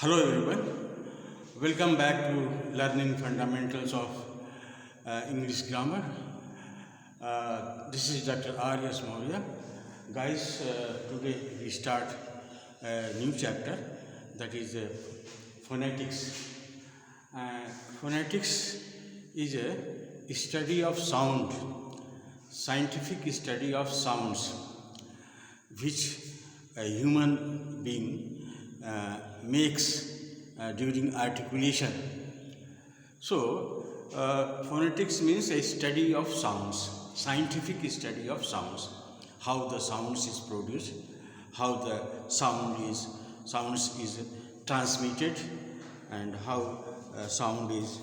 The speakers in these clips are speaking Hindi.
Hello everyone, welcome back to Learning Fundamentals of English Grammar. This is Dr. R.S. Maurya. Guys, today we start a new chapter, that is phonetics. Phonetics is a study of sound, scientific study of sounds, which a human being makes during articulation. So, phonetics means a study of sounds, scientific study of sounds, how the sounds is produced, how the sounds is transmitted, and how sound is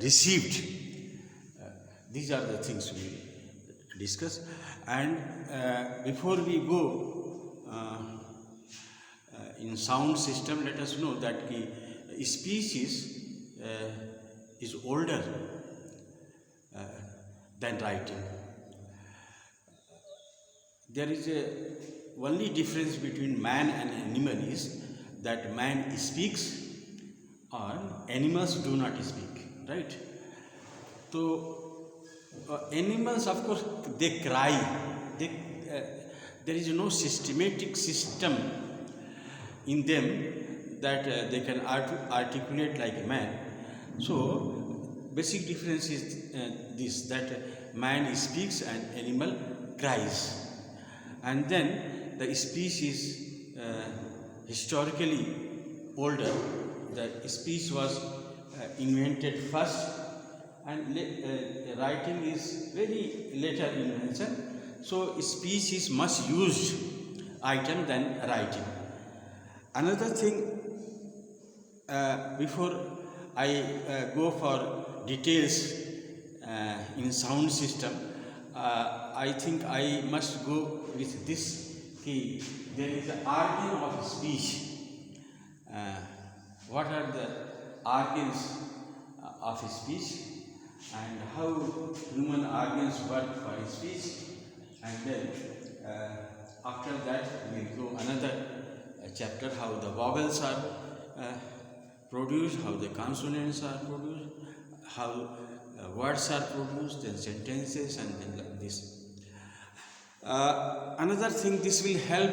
received. These are the things we discuss. And before we go in sound system, let us know that speech is older than writing. There is a only difference between man and animal is that man speaks and animals do not speak, right? So animals, of course, they cry. There is no systematic system in them that they can articulate like a man. So basic difference is this, that man speaks and animal cries. And then the speech is historically older. The speech was invented first, and writing is very later invention. So speech is much used item than writing. Another thing, before I go for details in sound system, I think I must go with this key. There is an organ of speech. What are the organs of speech, and how human organs work for speech, and then after that we will go another chapter, how the vowels are produced, how the consonants are produced, how words are produced, then sentences, and then like this. Another thing, this will help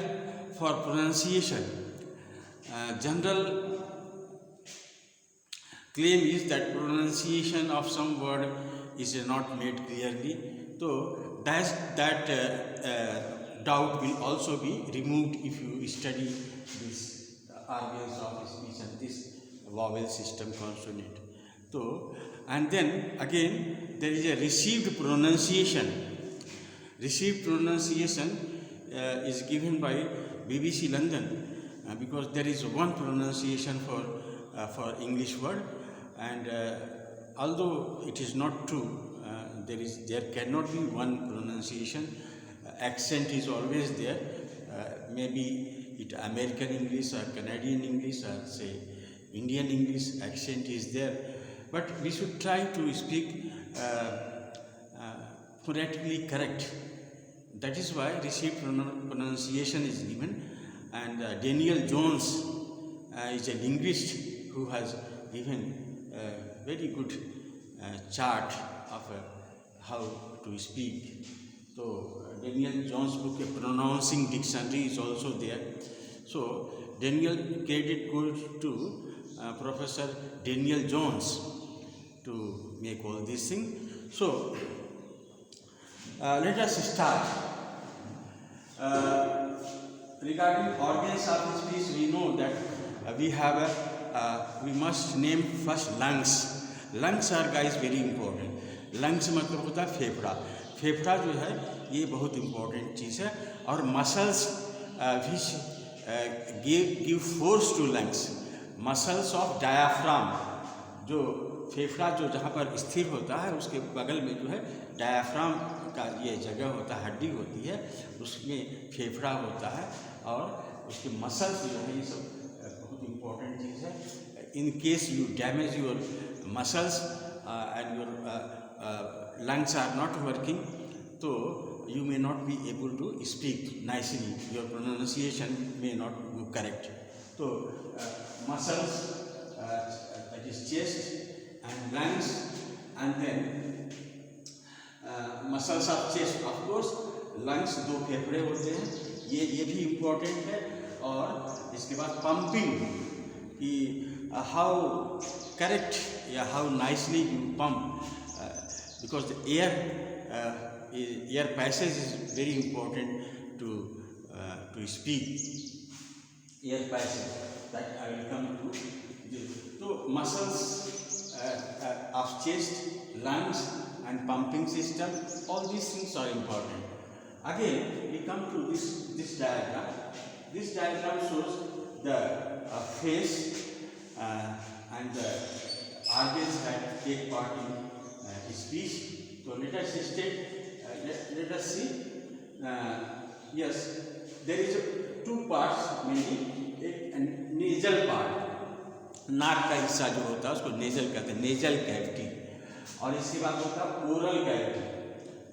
for pronunciation. General claim is that pronunciation of some word is not made clearly. So that doubt will also be removed if you study these organs of speech and this vowel system, consonant. So, and then again there is a received pronunciation. Received pronunciation is given by BBC London because there is one pronunciation for English word, and although it is not true, there cannot be one pronunciation. Accent is always there. Maybe it American English or Canadian English or say Indian English, accent is there. But we should try to speak phonetically correct. That is why received pronunciation is given. And Daniel Jones is a linguist who has given a very good chart of how to speak. So Daniel Jones' book, A Pronouncing Dictionary, is also there. So Daniel, credit goes to Professor Daniel Jones to make all these things. So let us start. Regarding organs of speech, we know that we must name first lungs. Lungs are, guys, very important. Lungs मतलब होता है फेफड़ा. फेफड़ा जो है ये बहुत इम्पोर्टेंट चीज़ है. और muscles which give force to lungs. Muscles of diaphragm, जो फेफड़ा जो जहाँ पर स्थिर होता है उसके बगल में जो है डायाफ्राम का ये जगह होता है, हड्डी होती है, उसमें फेफड़ा होता है, और उसके मसल्स जो है ये सब बहुत इम्पोर्टेंट चीज़ है. In case you damage your muscles and your lungs are not working, so you may not be able to speak nicely. Your pronunciation may not be correct. तो muscles, that is chest and lungs, and then muscles of chest, of course lungs 2 फेफड़े होते हैं, ये भी इम्पोर्टेंट है। और इसके बाद पंपिंग कि हाउ करेक्ट या how nicely you pump, because the air passage is very important to speak. Air passage that I will come to. तो muscles of chest, lungs and pumping system, all these things are important. Again we come to this diagram. This diagram shows the face and the organs that take part in speech. So let us let us see. Yes, there is 2 parts mainly. एक nasal part, नाक का हिस्सा जो होता है उसको नेजल कहते हैं, नेजल कैविटी। और इसके बाद होता है ओरल कैविटी,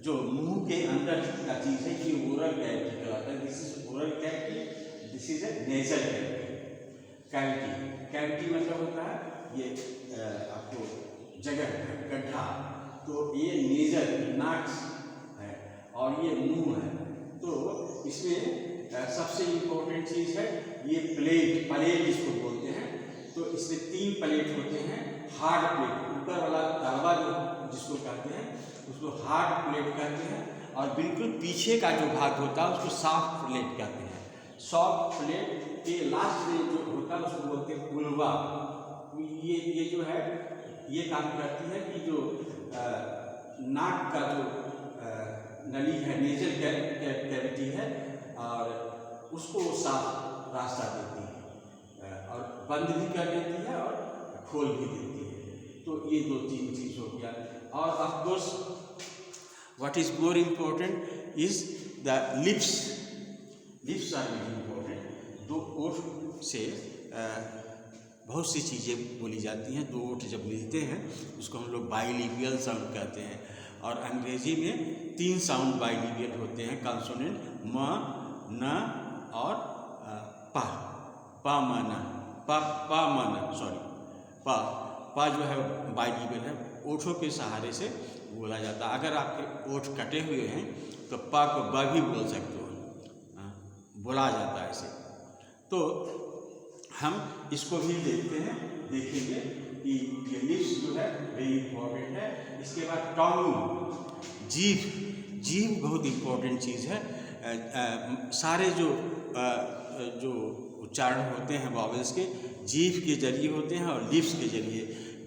जो मुंह के अंदर का चीज है, ये ओरल कैविटी कहलाता है। This is oral cavity, this is a nasal cavity. Cavity मतलब होता है ये आपको जगह, गड्ढा। तो ये नेजल नाक है और ये मुंह है। तो इसमें सबसे इम्पोर्टेंट चीज है ये प्लेट इसको बोलते हैं। तो इसमें 3 प्लेट होते हैं। हार्ड प्लेट, ऊपर वाला तलवा जिसको कहते हैं उसको हार्ड प्लेट कहते हैं, और बिल्कुल पीछे का जो भाग होता है उसको सॉफ्ट प्लेट कहते हैं। सॉफ्ट प्लेट के लास्ट में जो होता है उसको बोलते हैं पुलवा। ये जो है ये काम करती है कि जो नाक का जो नली है, नेजल कैविटी है, और उसको साफ रास्ता देती है और बंद भी कर देती है और खोल भी देती है। तो ये 2-3 चीज हो गया। और of course what is more important is the lips. Lips are very important. 2 ओठ से बहुत सी चीज़ें बोली जाती हैं। 2 ओठ जब मिलते हैं उसको हम लोग बाइलिबियल साउंड कहते हैं। और अंग्रेजी में 3 साउंड बाइलिबियल होते हैं, कंसोनेंट म, न और पा। पा म न, पा म न, सॉरी पा जो है बाइलिबियल है, ओठों के सहारे से बोला जाता है। अगर आपके ओठ कटे हुए हैं तो पा को ब भी बोल सकते हो, बोला जाता है इसे। तो हम इसको भी देखेंगे कि ये लिप्स जो है वेरी इंपॉर्टेंट है। इसके बाद टंग, जीभ बहुत इम्पोर्टेंट चीज़ है। सारे जो उच्चारण होते हैं वॉवेल्स के, जीभ के जरिए होते हैं और लिप्स के जरिए।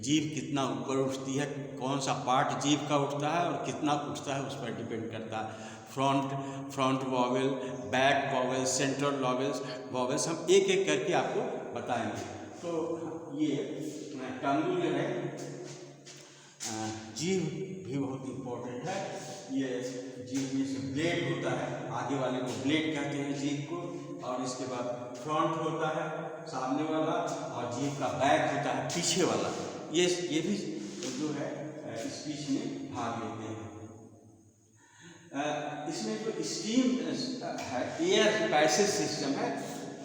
जीभ कितना ऊपर उठती है, कौन सा पार्ट जीभ का उठता है और कितना उठता है उस पर डिपेंड करता है। Front vowel, back vowel, central vowels हम एक एक करके आपको बताएंगे। तो ये टंग जो है, जीभ भी बहुत इम्पोर्टेंट है। ये जीभ में से ब्लेड होता है, आगे वाले को ब्लेड कहते हैं जीभ को, और इसके बाद फ्रंट होता है सामने वाला, और जीभ का बैक होता है पीछे वाला। ये भी जो है स्पीच में भाग लेते हैं। इसमें जो स्टीम है, एयर पैसेज सिस्टम है,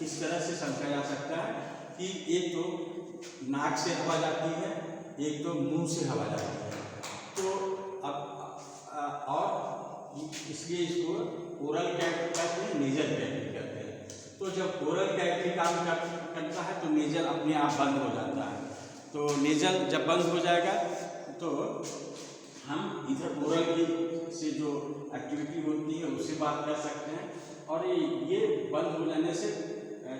इस तरह से समझा जा सकता है कि एक तो नाक से हवा जाती है, एक तो मुंह से हवा जाती है। तो अब और इसलिए इसको ओरल कैविटी कहते हैं, नेजल कैविटी कहते हैं। तो जब ओरल कैविटी काम करता है तो नेजल अपने आप बंद हो जाता है। तो नेजल जब बंद हो जाएगा तो हम इधर ओरल की से जो एक्टिविटी होती है उससे बात कर सकते हैं, और ये बंद हो जाने से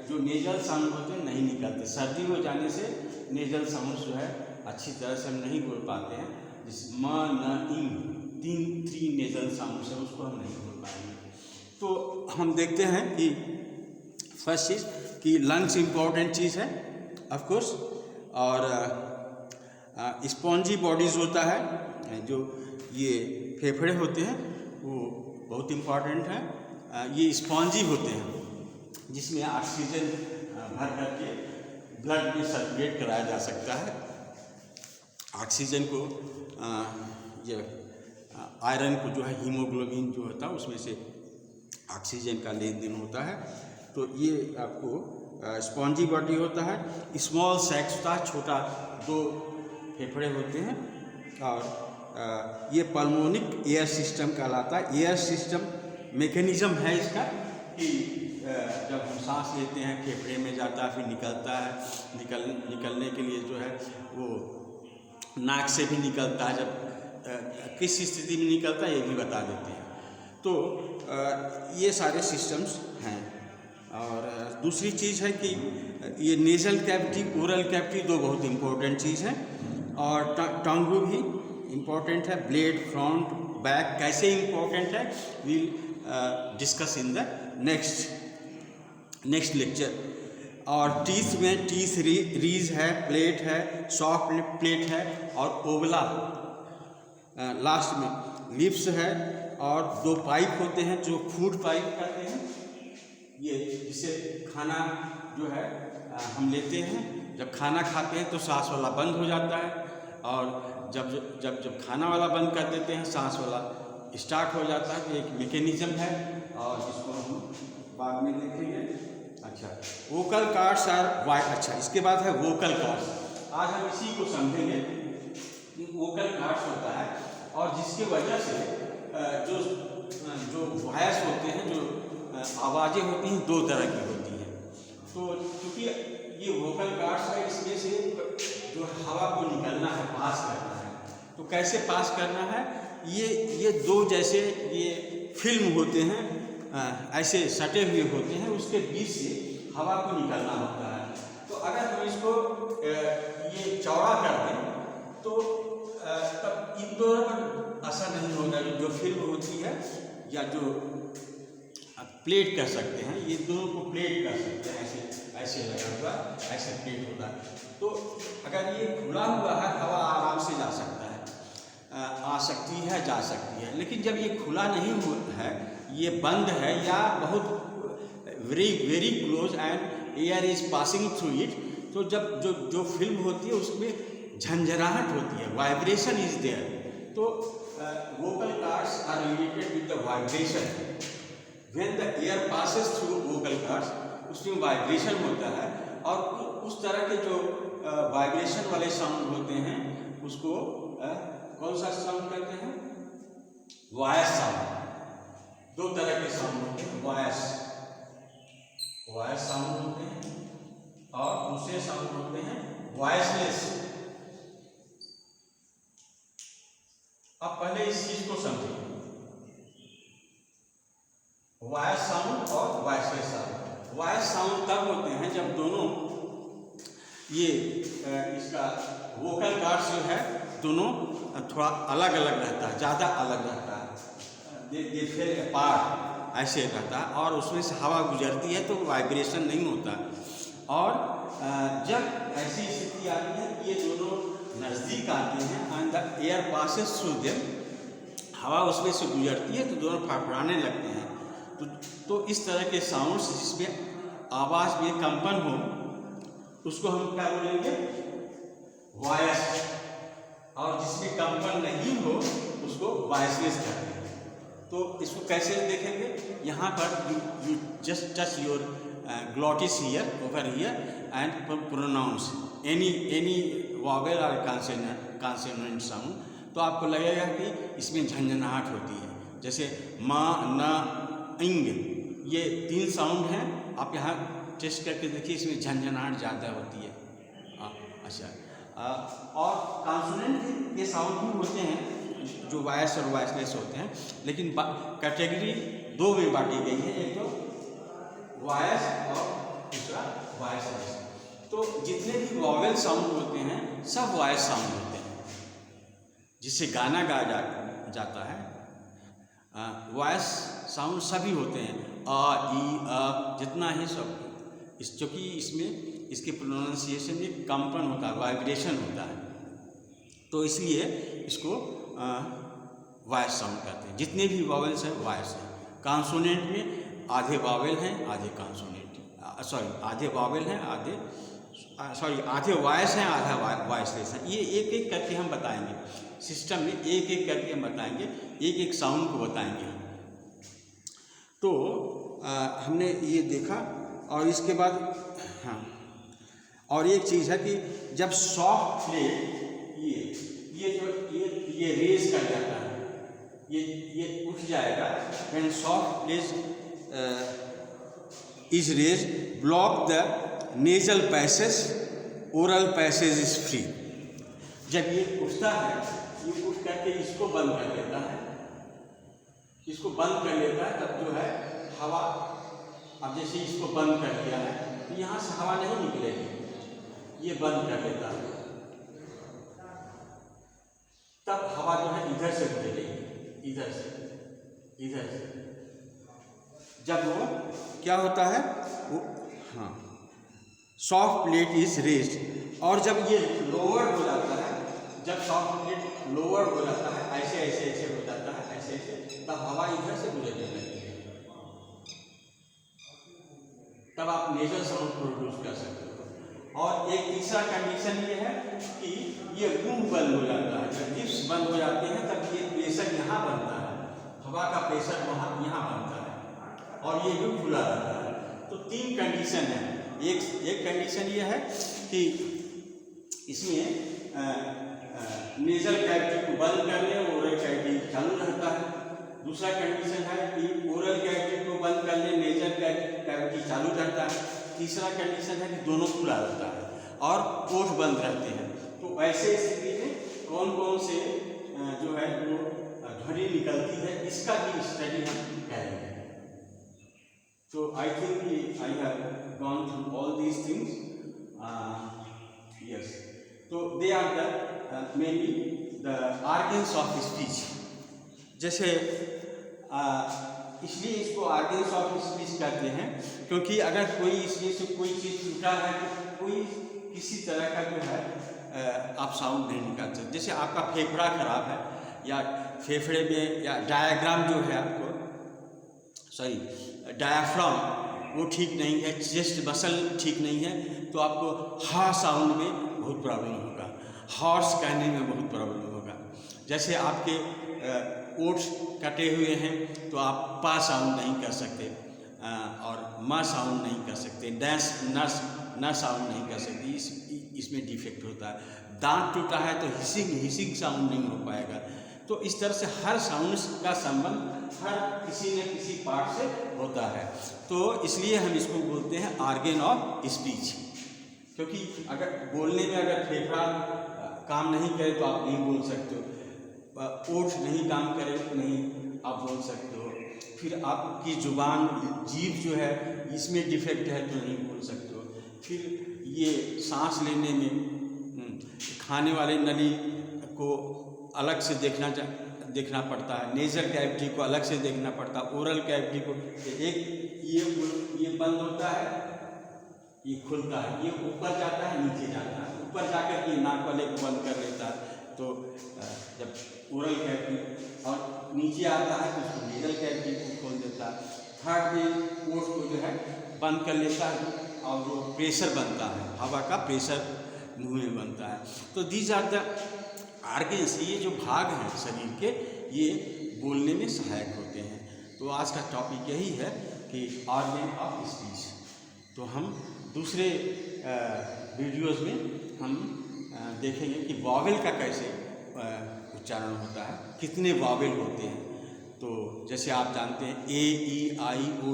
जो नेजल साउंड होते हैं नहीं निकलते। सर्दी हो जाने से नेजल साउंड जो है अच्छी तरह से हम नहीं बोल पाते हैं। जिस म, न, इ 3 नेजल साउंड है उसको हम नहीं बोल पाएंगे। तो हम देखते हैं कि फर्स्ट चीज़ कि लंग्स इम्पोर्टेंट चीज़ है ऑफ कोर्स, और स्पॉन्जी बॉडीज़ होता है, जो ये फेफड़े होते हैं वो बहुत इम्पॉर्टेंट है। ये स्पॉन्जी होते हैं जिसमें ऑक्सीजन भर करके ब्लड में सर्कुलेट कराया जा सकता है। ऑक्सीजन को ये आयरन को जो है हीमोग्लोबिन जो होता है उसमें से ऑक्सीजन का लेन देन होता है। तो ये आपको स्पॉन्जी बॉडी होता है, स्मॉल सैक्स होता है, छोटा 2 फेफड़े होते हैं, और ये पल्मोनिक एयर सिस्टम कहलाता है। एयर सिस्टम मैकेनिज्म है इसका कि जब हम सांस लेते हैं फेफड़े में जाता है, फिर निकलता है, निकलने के लिए जो है वो नाक से भी निकलता है, जब किस स्थिति में निकलता है ये भी बता देते हैं। तो ये सारे सिस्टम्स हैं। और दूसरी चीज़ है कि ये नेज़ल कैविटी, ओरल कैविटी 2 बहुत इम्पोर्टेंट चीज़ है, और टंग भी इम्पोर्टेंट है। ब्लेड, फ्रंट, बैक कैसे इम्पोर्टेंट है will discuss in the next lecture. और टीथ में टीथ रीज है, प्लेट है, सॉफ्ट प्लेट है, और ओवला लास्ट में लिप्स है, और 2 पाइप होते हैं जो फूड पाइप कहते हैं। ये जिससे खाना जो है हम लेते हैं, जब खाना खाते हैं तो सांस वाला बंद हो जाता है, और जब खाना वाला बंद कर देते हैं सांस वाला स्टार्ट हो जाता है। तो एक मैकेनिज्म है, और इसको हम बाद में देखेंगे। अच्छा, वोकल कार्ड्स आर वाइड। अच्छा, इसके बाद है वोकल कार्ड्स। आज हम इसी को समझेंगे कि वोकल कार्ड्स होता है, और जिसके वजह से जो वॉयस होते हैं, जो आवाज़ें होती हैं, 2 तरह की होती हैं। तो क्योंकि ये वोकल कार्ड्स है, इसमें से जो हवा को निकलना है, पास करना है, तो कैसे पास करना है, ये 2 जैसे ये फिल्म होते हैं, ऐसे सटे हुए होते हैं, उसके बीच से हवा को निकलना होता है। तो अगर हम इसको ये चौड़ा कर दें तो तब इन दोनों पर असर नहीं होगा। जो फिल्म होती है या जो प्लेट कर सकते हैं, ये दोनों को प्लेट कर सकते हैं, ऐसे लगा हुआ, ऐसे प्लेट होता है। तो अगर ये खुला हुआ है, हवा आराम से जा सकता है, आ सकती है, जा सकती है। लेकिन जब ये खुला नहीं है, ये बंद है, या बहुत very close and air is passing through it, तो जब जो फिल्म होती है उसमें झंझनाहट होती है, वाइब्रेशन इज देयर। तो vocal cords are related with the vibration. When the air passes through vocal cords, उसमें वाइब्रेशन होता है, और उस तरह के जो वाइब्रेशन वाले साउंड होते हैं उसको कौन सा साउंड कहते हैं? Voice sound. 2 तरह के साउंड होते हैं, वॉयस साउंड होते हैं, और दूसरे साउंड होते हैं वॉयसलेस। अब पहले इस चीज को समझिए, वॉयस साउंड और वॉयसलेस साउंड। वॉयस साउंड तब होते हैं जब दोनों ये इसका वोकल कार्ड्स जो है दोनों थोड़ा अलग अलग रहता है, ज़्यादा अलग रहता है, दे फेल अपार्ट ऐसे रहता है, और उसमें से हवा गुजरती है तो वाइब्रेशन नहीं होता। और जब ऐसी स्थिति आती है कि ये दोनों नज़दीक आते हैं and the air passes through them, हवा उसमें से गुजरती है तो दोनों फड़फड़ाने लगते हैं। तो इस तरह के साउंड्स जिसमें आवाज़ में कंपन हो उसको हम क्या बोलेंगे? वॉयस। और जिसमें कंपन नहीं हो उसको वॉयसलेस कहते हैं। तो इसको कैसे देखेंगे? यहाँ पर you just touch your glottis here, over here, and pronounce any vowel और कॉन्सोनेंट साउंड। तो आपको लगेगा कि इसमें झंझनाहट होती है, जैसे मा, न, इंग, ये 3 साउंड हैं। आप यहाँ टेस्ट करके देखिए, इसमें झंझनाहट ज़्यादा होती है। अच्छा, और कॉन्सोनेंट के साउंड भी होते हैं जो वॉयस और वॉयसलेस होते हैं, लेकिन कैटेगरी 2 में बांटी गई है, एक तो वॉयस और दूसरा वॉयसलेस। तो जितने भी वॉवेल साउंड होते हैं सब वॉयस साउंड होते हैं, जिससे गाना गाया जाता है। वॉयस साउंड सभी होते हैं, आ, ई, अ, जितना है सब। क्योंकि इसमें इसके प्रोनाउंसिएशन में कंपन होता है, वाइब्रेशन होता है, तो इसलिए इसको वॉयस साउंड कहते हैं। जितने भी वॉवेल्स हैं वॉयस हैं। कॉन्सोनेंट में आधे वॉवेल हैं, आधे कॉन्सोनेंट, आधे वॉवेल हैं, आधे वॉयस हैं, आधा वॉयसलेस हैं। ये एक एक करके हम बताएंगे, सिस्टम में एक एक करके हम बताएंगे, एक एक साउंड को बताएंगे हम। तो हमने ये देखा और इसके बाद हाँ, और एक चीज़ है कि जब सॉफ्ट प्लेट ये रेज कर जाता है, ये उठ जाएगा, when soft palate is raise block the nasal passage, oral passage is free. जब ये उठता है, ये उठ करके इसको बंद कर लेता है, इसको बंद कर लेता है, तब जो है हवा, अब जैसे इसको बंद कर दिया है तो यहाँ से हवा नहीं निकलेगी, ये बंद कर लेता है, तब हवा जो है इधर से निकलेगी, इधर से। जब वो क्या होता है, वो हाँ, सॉफ्ट प्लेट इज रेज्ड, और जब ये लोअर हो जाता है, जब सॉफ्ट प्लेट लोअर हो जाता है, ऐसे हो जाता है, ऐसे, तब हवा इधर से गुजरने लगती है, तब आप नेजल साउंड प्रोड्यूस कर सकते हो। और एक तीसरा कंडीशन ये है कि ये मुंह बंद हो जाता है, जब लिप्स बंद हो जाते हैं तब ये प्रेशर यहाँ बनता है, हवा का प्रेशर यहाँ बनता है, और ये भी खुला रहता है। तो 3 कंडीशन है। एक कंडीशन ये है कि इसमें नेजल कैविटी को बंद कर ले, ओरल कैविटी चालू रहता है। दूसरा कंडीशन है कि ओरल कैविटी को बंद कर ले, नेजल कैविटी चालू रहता है। तीसरा कंडीशन है कि दोनों खुला रहता है और ओठ बंद रहते हैं। तो ऐसे स्थिति में कौन कौन से जो है वो ध्वनि निकलती है, इसका भी स्टडी हम करेंगे। So I think I have gone through all these things. Yes. So they are the mainly the organs of speech. जैसे इसलिए इसको organs of speech कहते हैं, क्योंकि अगर कोई इसमें से कोई चीज़ टूटा है तो कोई किसी तरह का जो है आप साउंड नहीं निकाल सकते। जैसे आपका फेफड़ा खराब है, या फेफड़े में या डायग्राम जो है आपको डायाफ्राम वो ठीक नहीं है, चेस्ट मसल ठीक नहीं है, तो आपको हा साउंड में बहुत प्रॉब्लम होगा, हॉर्स कहने में बहुत प्रॉब्लम होगा। जैसे आपके ओट्स कटे हुए हैं तो आप पा साउंड नहीं कर सकते, और मा साउंड नहीं कर सकते, न साउंड नहीं कर सकते, इसमें डिफेक्ट होता है। दांत टूटा है तो हिसिंग साउंड नहीं हो पाएगा। तो इस तरह से हर साउंड का संबंध हर किसी न किसी पार्ट से होता है। तो इसलिए हम इसको बोलते हैं ऑर्गन ऑफ स्पीच, क्योंकि अगर बोलने में अगर फेफड़ा काम नहीं करे तो आप नहीं बोल सकते हो, ओठ नहीं काम करे तो नहीं आप बोल सकते हो, फिर आपकी जुबान जीभ जो है इसमें डिफेक्ट है तो नहीं बोल सकते हो, फिर ये सांस लेने में खाने वाले नली को अलग से देखना पड़ता है, नेजल कैविटी को अलग से देखना पड़ता है, ओरल कैविटी को एक ये बंद होता है, ये खुलता है, ये ऊपर जाता है, नीचे जाता है, ऊपर जाकर ये नाक वाले को बंद कर लेता है। तो जब ओरल कैविटी और नीचे आता है तो उसको नेजल कैविटी को खोल देता है। थर्ड में ओठ को जो है बंद कर लेता है और वो प्रेशर बनता है, हवा का प्रेशर मुँह में बनता है। तो दीज आर द ऑर्गन्स, ये जो भाग हैं शरीर के, ये बोलने में सहायक होते हैं। तो आज का टॉपिक यही है कि ऑर्गन ऑफ स्पीच। तो हम दूसरे वीडियोज़ में हम देखेंगे कि वॉवेल का कैसे उच्चारण होता है, कितने वॉवेल होते हैं। तो जैसे आप जानते हैं AEIOU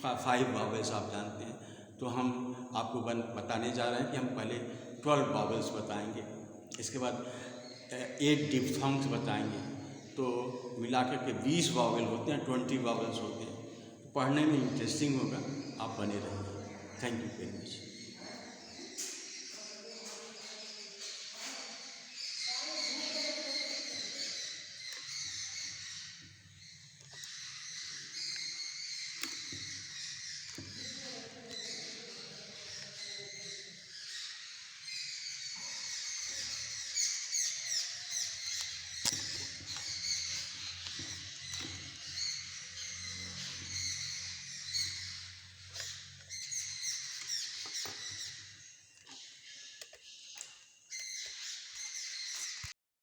5 वॉवेल्स आप जानते हैं, तो हम आपको बताने जा रहे हैं कि हम पहले 12 वॉवेल्स बताएंगे, इसके बाद 8 डिप्थोंग्स बताएंगे। तो मिलाकर के 20 वॉवेल होते हैं, 20 वॉवेल्स होते हैं। पढ़ने में इंटरेस्टिंग होगा, आप बने रहेंगे। Thank you very much.